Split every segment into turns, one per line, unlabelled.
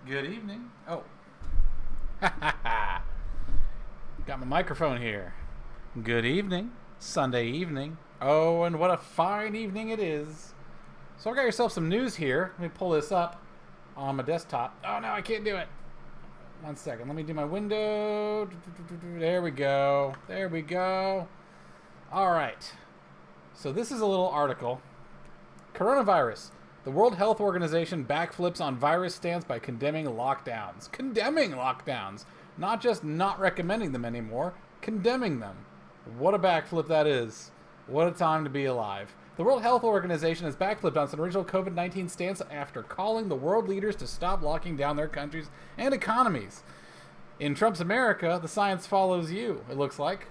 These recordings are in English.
Good evening. Oh. Got my microphone here. Good evening. Sunday evening. Oh, and what a fine evening it is. So I got yourself some news here. Let me pull this up on my desktop. Oh no, I can't do it. One second. Let me do my window. There we go. There we go. All right. So this is a little article. Coronavirus. The World Health Organization backflips on virus stance by condemning lockdowns. Condemning lockdowns. Not just not recommending them anymore, condemning them. What a backflip that is. What a time to be alive. The World Health Organization has backflipped on its original COVID-19 stance after calling the world leaders to stop locking down their countries and economies. In Trump's America, the science follows you, it looks like.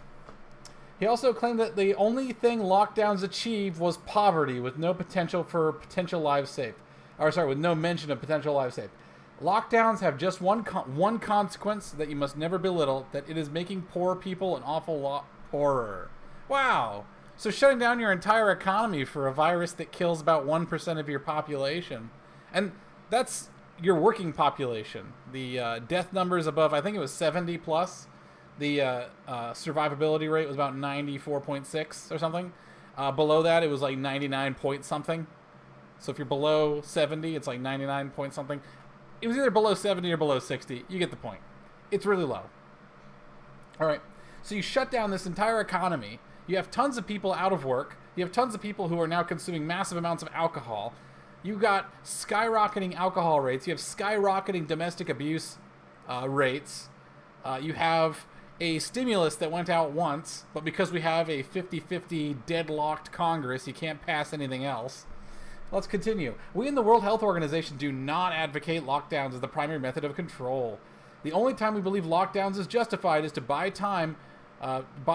He also claimed that the only thing lockdowns achieved was poverty, with no potential for potential lives saved. With no mention of potential lives saved. Lockdowns have just one consequence that you must never belittle, that it is making poor people an awful lot poorer. Wow. So shutting down your entire economy for a virus that kills about 1% of your population. And that's your working population. The death numbers above, I think it was 70 plus. The survivability rate was about 94.6 or something. Below that, it was like 99 point something. So if you're below 70, it's like 99 point something. It was either below 70 or below 60. You get the point. It's really low. All right. So you shut down this entire economy. You have tons of people out of work. You have tons of people who are now consuming massive amounts of alcohol. You got skyrocketing alcohol rates. You have skyrocketing domestic abuse rates. You have a stimulus that went out once, but because we have a 50-50 deadlocked Congress, you can't pass anything else. Let's continue. We in the World Health Organization do not advocate lockdowns as the primary method of control. The only time we believe lockdowns is justified is to buy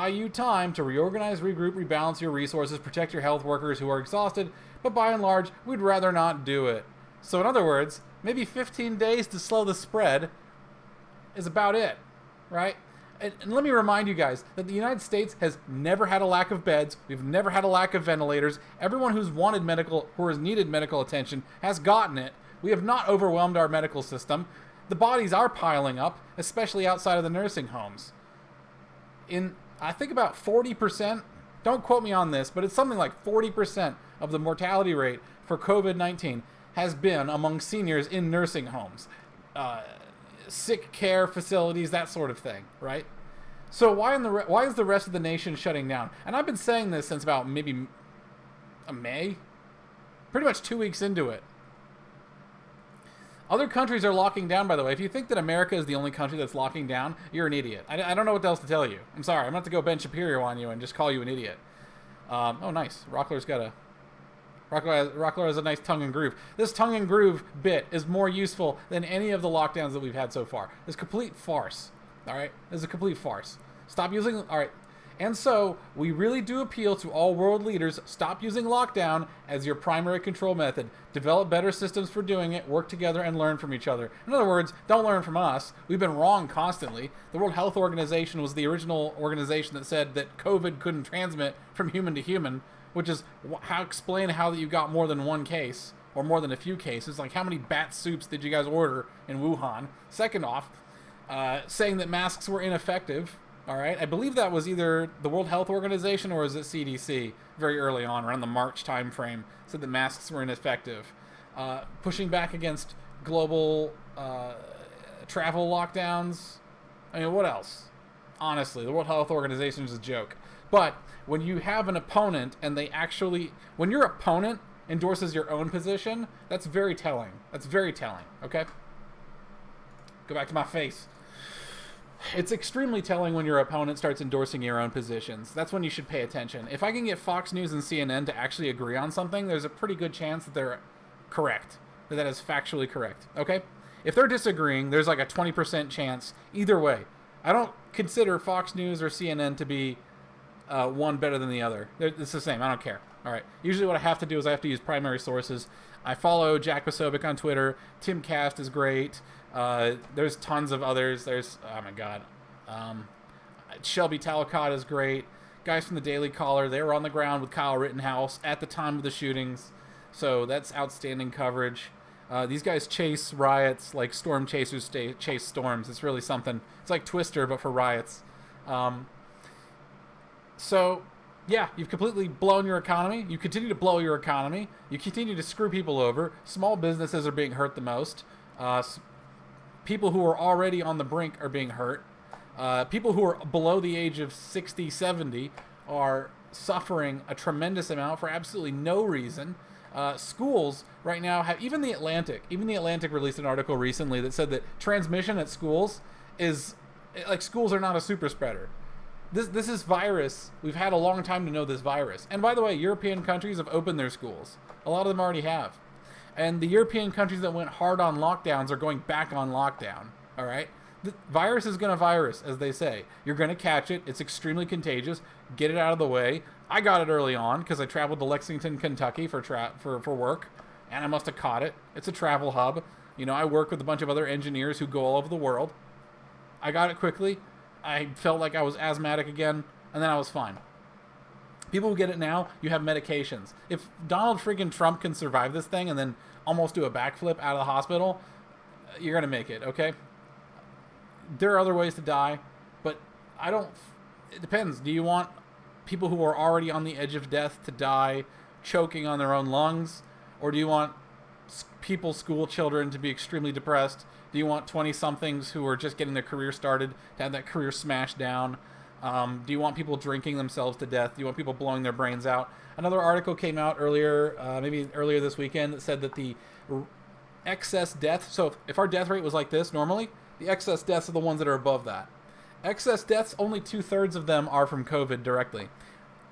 you time to reorganize, regroup, rebalance your resources, protect your health workers who are exhausted, but by and large, we'd rather not do it. So in other words, maybe 15 days to slow the spread is about it, right? And let me remind you guys that the United States has never had a lack of beds. We've never had a lack of ventilators. Everyone who has needed medical attention has gotten it. We have not overwhelmed our medical system. The bodies are piling up, especially outside of the nursing homes. I think about 40%, don't quote me on this, but it's something like 40% of the mortality rate for COVID-19 has been among seniors in nursing homes. Sick care facilities, that sort of thing, right? So why is the rest of the nation shutting down? And I've been saying this since about maybe May, pretty much 2 weeks into it. Other countries are locking down, by the way. If you think that America is the only country that's locking down, you're an idiot. I don't know what else to tell you. I'm sorry. I'm going to have to go Ben Shapiro on you and just call you an idiot. Oh, nice. Rockler has a nice tongue and groove. This tongue and groove bit is more useful than any of the lockdowns that we've had so far. It's a complete farce. All right? It's a complete farce. Stop using... All right. And so, we really do appeal to all world leaders, stop using lockdown as your primary control method. Develop better systems for doing it, work together, and learn from each other. In other words, don't learn from us. We've been wrong constantly. The World Health Organization was the original organization that said that COVID couldn't transmit from human to human, which is explain how that you got more than one case, or more than a few cases. Like, how many bat soups did you guys order in Wuhan? Second off, saying that masks were ineffective. All right, I believe that was either the World Health Organization or was it CDC very early on, around the March time frame, said that masks were ineffective. Pushing back against global travel lockdowns. I mean, what else? Honestly, the World Health Organization is a joke. But when you have an opponent and when your opponent endorses your own position, that's very telling. That's very telling, okay? Go back to my face. It's extremely telling when your opponent starts endorsing your own positions. That's when you should pay attention. If I can get Fox News and CNN to actually agree on something, there's a pretty good chance that they're correct. That is factually correct. Okay? If they're disagreeing, there's like a 20% chance either way. I don't consider Fox News or CNN to be one better than the other. It's the same. I don't care. All right. Usually what I have to do is I have to use primary sources. I follow Jack Posobiec on Twitter. Tim Cast is great. There's tons of others. Oh my God. Shelby Talcott is great. Guys from the Daily Caller, they were on the ground with Kyle Rittenhouse at the time of the shootings. So that's outstanding coverage. These guys chase riots like storm chasers chase storms. It's really something. It's like Twister, but for riots. So, yeah, you've completely blown your economy. You continue to blow your economy. You continue to screw people over. Small businesses are being hurt the most. People who are already on the brink are being hurt. People who are below the age of 60, 70 are suffering a tremendous amount for absolutely no reason. Schools right now have, even the Atlantic released an article recently that said that transmission at schools is, like, schools are not a super spreader. This is virus. We've had a long time to know this virus. And by the way, European countries have opened their schools. A lot of them already have. And the European countries that went hard on lockdowns are going back on lockdown. All right? The virus is going to virus, as they say. You're going to catch it. It's extremely contagious. Get it out of the way. I got it early on because I traveled to Lexington, Kentucky for work, and I must have caught it. It's a travel hub. You know, I work with a bunch of other engineers who go all over the world. I got it quickly. I felt like I was asthmatic again, and then I was fine. People who get it now, you have medications. If Donald freaking Trump can survive this thing and then almost do a backflip out of the hospital, you're going to make it, okay? There are other ways to die, but it depends. Do you want people who are already on the edge of death to die choking on their own lungs? Or do you want school children to be extremely depressed? Do you want 20-somethings who are just getting their career started to have that career smashed down? Do you want people drinking themselves to death? Do you want people blowing their brains out? Another article came out earlier, maybe earlier this weekend, that said that the excess death, so if our death rate was like this normally, the excess deaths are the ones that are above that. Excess deaths, only 2/3 of them are from COVID directly.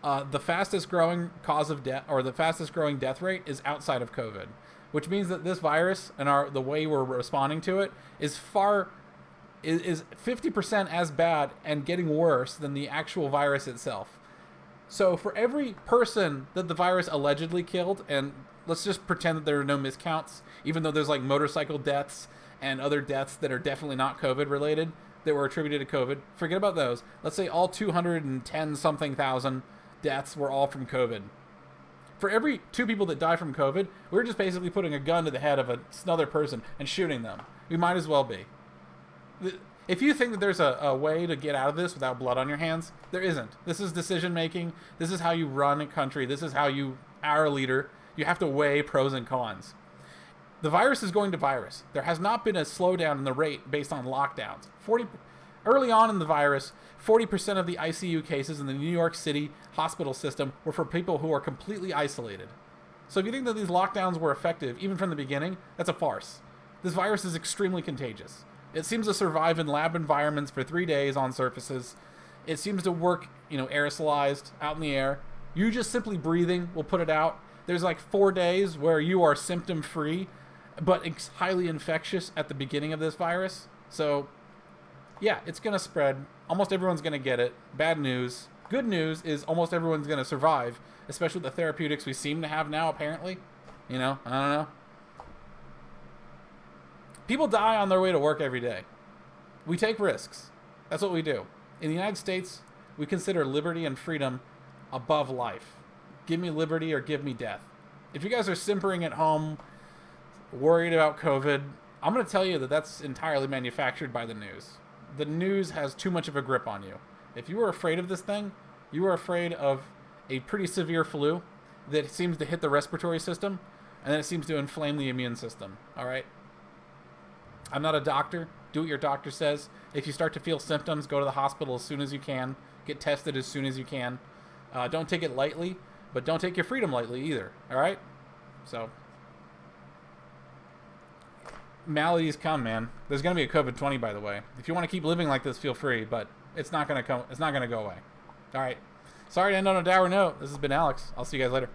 The fastest growing cause of death, or the fastest growing death rate, is outside of COVID, which means that this virus and the way we're responding to it is 50% as bad and getting worse than the actual virus itself. So for every person that the virus allegedly killed, and let's just pretend that there are no miscounts, even though there's like motorcycle deaths and other deaths that are definitely not COVID related that were attributed to COVID, forget about those. Let's say all 210-something thousand deaths were all from COVID. For every 2 people that die from COVID, we're just basically putting a gun to the head of another person and shooting them. We might as well be. If you think that there's a way to get out of this without blood on your hands, there isn't. This is decision making. This is how you run a country. This is how you are a leader. You have to weigh pros and cons. The virus is going to virus. There has not been a slowdown in the rate based on lockdowns. Early on in the virus, 40% of the ICU cases in the New York City hospital system were for people who are completely isolated. So if you think that these lockdowns were effective, even from the beginning, that's a farce. This virus is extremely contagious. It seems to survive in lab environments for 3 days on surfaces. It seems to work, aerosolized, out in the air. You just simply breathing will put it out. There's like 4 days where you are symptom-free, but it's highly infectious at the beginning of this virus. So, yeah, it's going to spread. Almost everyone's going to get it. Bad news. Good news is almost everyone's going to survive, especially with the therapeutics we seem to have now, apparently. I don't know. People die on their way to work every day. We take risks. That's what we do. In the United States, we consider liberty and freedom above life. Give me liberty or give me death. If you guys are simpering at home, worried about COVID, I'm going to tell you that that's entirely manufactured by the news. The news has too much of a grip on you. If you are afraid of this thing, you are afraid of a pretty severe flu that seems to hit the respiratory system, and then it seems to inflame the immune system. All right? I'm not a doctor. Do what your doctor says. If you start to feel symptoms, go to the hospital as soon as you can. Get tested as soon as you can. Don't take it lightly, but don't take your freedom lightly either. All right? So, maladies come, man. There's going to be a COVID-20, by the way. If you want to keep living like this, feel free, but it's not going to come. It's not going to go away. All right. Sorry to end on a dour note. This has been Alex. I'll see you guys later.